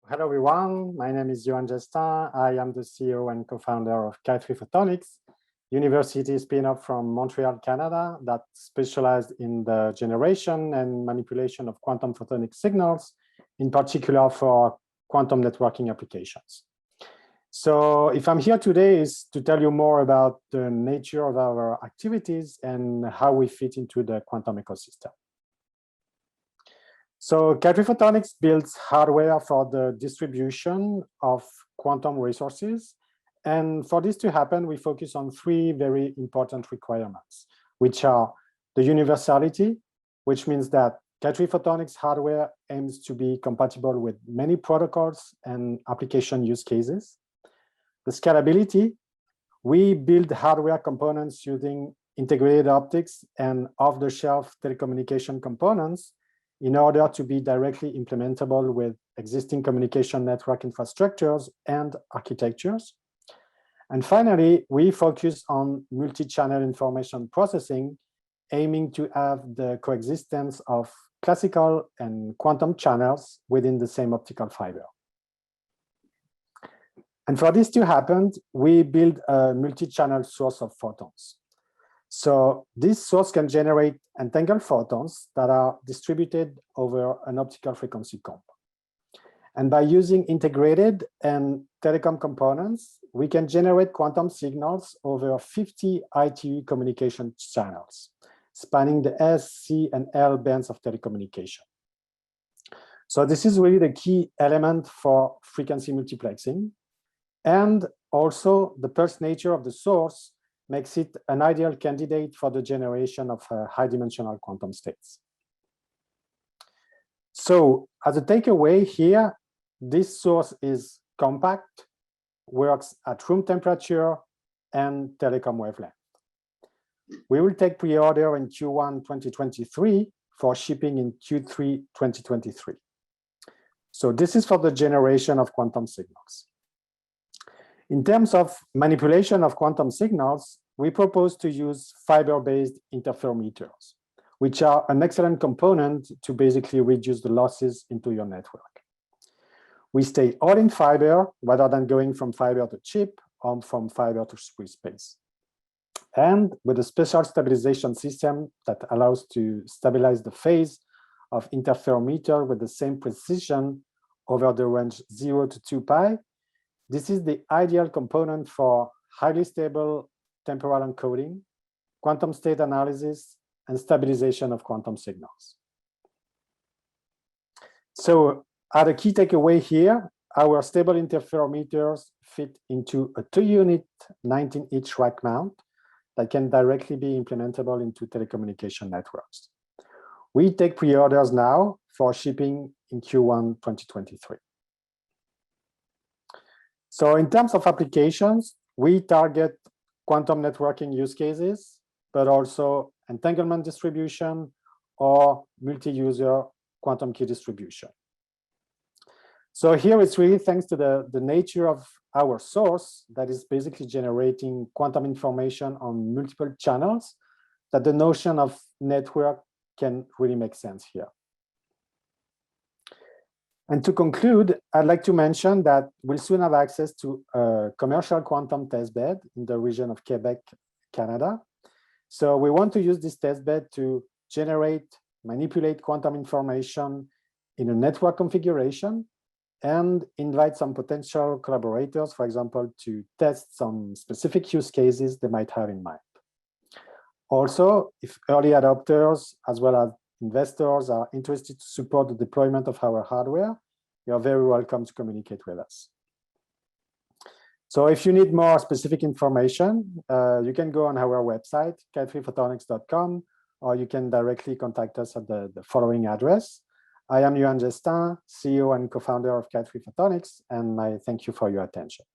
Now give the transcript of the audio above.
Hello, everyone. My name is Yoann Jestin. I am the CEO and co-founder of Ki3 Photonics, university spin-off from Montreal, Canada, that specialized in the generation and manipulation of quantum photonic signals, in particular for quantum networking applications. So if I'm here today is to tell you more about the nature of our activities and how we fit into the quantum ecosystem. So Ki3 Photonics builds hardware for the distribution of quantum resources. And for this to happen, we focus on three very important requirements, which are the universality, which means that Ki3 Photonics hardware aims to be compatible with many protocols and application use cases. The scalability, we build hardware components using integrated optics and off-the-shelf telecommunication components in order to be directly implementable with existing communication network infrastructures and architectures. And finally, we focus on multi-channel information processing, aiming to have the coexistence of classical and quantum channels within the same optical fiber. And for this to happen, we build a multi-channel source of photons. So this source can generate entangled photons that are distributed over an optical frequency comb. And by using integrated and telecom components, we can generate quantum signals over 50 ITU communication channels, spanning the S, C, and L bands of telecommunication. So this is really the key element for frequency multiplexing. And also the pulse nature of the source makes it an ideal candidate for the generation of high-dimensional quantum states. So as a takeaway here, this source is compact, works at room temperature, and telecom wavelength. We will take pre-order in Q1 2023 for shipping in Q3 2023. So this is for the generation of quantum signals. In terms of manipulation of quantum signals, we propose to use fiber-based interferometers, which are an excellent component to basically reduce the losses into your network. We stay all in fiber rather than going from fiber to chip or from fiber to free space. And with a special stabilization system that allows to stabilize the phase of interferometer with the same precision over the range 0 to 2 pi, this is the ideal component for highly stable temporal encoding, quantum state analysis, and stabilization of quantum signals. So as a key takeaway here, our stable interferometers fit into a 2-unit 19-inch rack mount that can directly be implementable into telecommunication networks. We take pre-orders now for shipping in Q1 2023. So in terms of applications, we target quantum networking use cases, but also entanglement distribution or multi-user quantum key distribution. So here it's really thanks to the nature of our source that is basically generating quantum information on multiple channels that the notion of network can really make sense here. And to conclude, I'd like to mention that we'll soon have access to a commercial quantum testbed in the region of Quebec, Canada. So we want to use this testbed to generate, manipulate quantum information in a network configuration and invite some potential collaborators, for example, to test some specific use cases they might have in mind. Also, if early adopters as well as investors are interested to support the deployment of our hardware, you are very welcome to communicate with us. So if you need more specific information, you can go on our website, ki3photonics.com, or you can directly contact us at the following address. I am Yoann Jestin, CEO and co-founder of Ki3 Photonics, and I thank you for your attention.